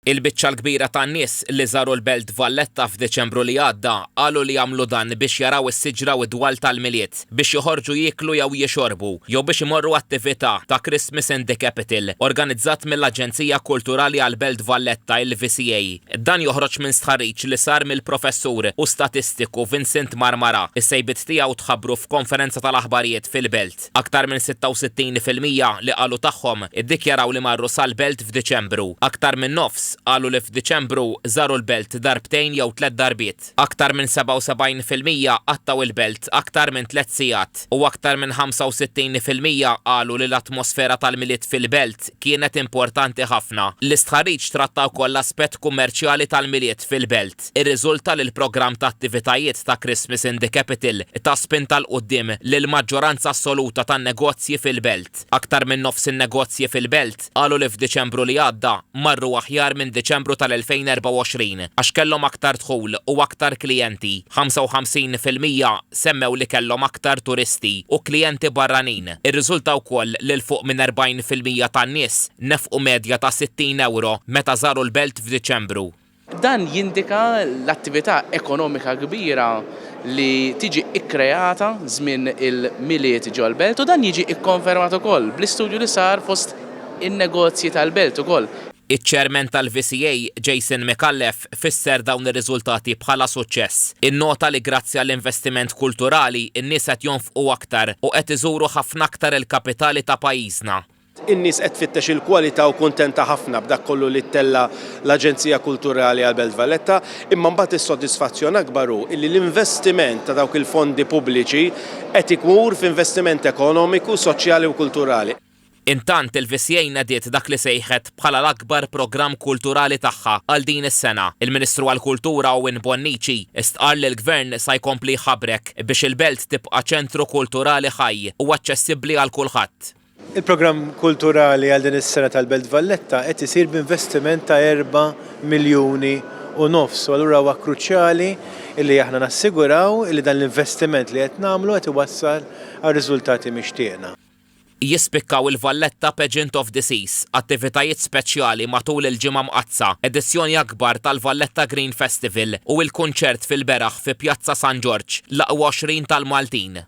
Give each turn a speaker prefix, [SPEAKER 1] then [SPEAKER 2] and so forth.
[SPEAKER 1] Il-biċċa l-kbira tan-nies li żaru l-Belt Valletta f'Diċembru li għadda qalu li jagħmlu dan biex jaraw is-siġra u d-dwal tal-miliet, biex joħorġu jieklu jew jixorbu, jew biex imorru attività ta' Christmas in the Capital organizzat mill-Aġenzija Kulturali għall-Belt Valletta il-VCA. Dan joħroġ minn stħarriġ li sar mill-professur u statistiku Vincent Marmara. Is-sejbiet tiegħu tħabbru f'konferenza tal-aħbarijiet fil-Belt. Aktar minn 66% li qalu tagħhom iddikjaraw li marru sal-Belt f'Diċembru. Aktar minn nofs qalu li f'Diċembru żaru l-Belt darbtejn jew 3 darbiet. Aktar minn 77% qattaw il-Belt aktar minn 3 sigħat u aktar minn 65% qalu li l-atmosfera tal-miliet fil-Belt kienet importanti ħafna. L-istħarriġ tratta wkoll l-aspett kummerċjali tal-miliet fil-Belt. Ir-riżulta li l-programm ta' attivitajiet ta' Christmas in the Capital ta' spinta l-qudiem lil maġġoranza assoluta tan-negozji fil-Belt. Aktar minn nofs in-negozji fil-Belt qalu li f'Diċembru li għadda marru aħjar minn Diċembru tal-2024 għax kellhom aktar dħul u aktar klijenti. 55% semmew li kellhom aktar turisti u klijenti barranin. Ir-riżulta wkoll li l-fuq minn 40% tan-nies nefqu medja ta' 60 euro meta żaru l-Belt f'Diċembru.
[SPEAKER 2] Dan jindika l-attività ekonomika kbira li tiġi ikkreata żmien il-miliet ġol Belt u dan jiġi ikkonfermat ukoll bl-istudju li sar fost in-negozji tal-Belt ukoll.
[SPEAKER 1] Iċ-ċermen tal-VCA Jason McAuliffe fisser dawn ir-riżultati bħala suċċess. Innota li grazzi għall-investiment kulturali in-nies qed jonfqu aktar u qed iżuru ħafna aktar il-kapitali ta' pajjiżna.
[SPEAKER 3] In-nies qed tfittex il-kwalità u kuntenta ħafna b'dak kollu li tella l-Aġenzija Kulturali għall-Belt Valletta, imma mbagħad is-sodisfazzjon akbar hu li l-investiment ta' dawk il-fondi pubbliċi qed ikmur f'investiment ekonomiku, soċjali u kulturali.
[SPEAKER 1] Intant il-VCA nadiet dak li sejħet bħala l-akbar programm kulturali tagħha għal din is-sena. Il-Ministru għall-Kultura Owen Bonnici istqar li l-Gvern sa jkompli jħabbrek biex il-Belt tibqa' ċentru kulturali ħaj u aċċessibbli għal kulħadd.
[SPEAKER 4] Il-programm kulturali għal din is-sena tal-Belt Valletta qed isir b'investiment ta' 4 miljuni u nofs, u allura huwa kruċjali illi aħna nassiguraw illi dan l-investiment li qed nagħmlu qed iwassal għal riżultati mixtieqna.
[SPEAKER 1] Jispikkaw il-Valletta Pageant of the Seas, attivitajiet speċjali matul il-ġimgħa mqazza, edizzjoni akbar tal-Valletta Green Festival u l-kunċert fil-beraħ fi Pjazza San George l-aqwa 20 tal-Maltin.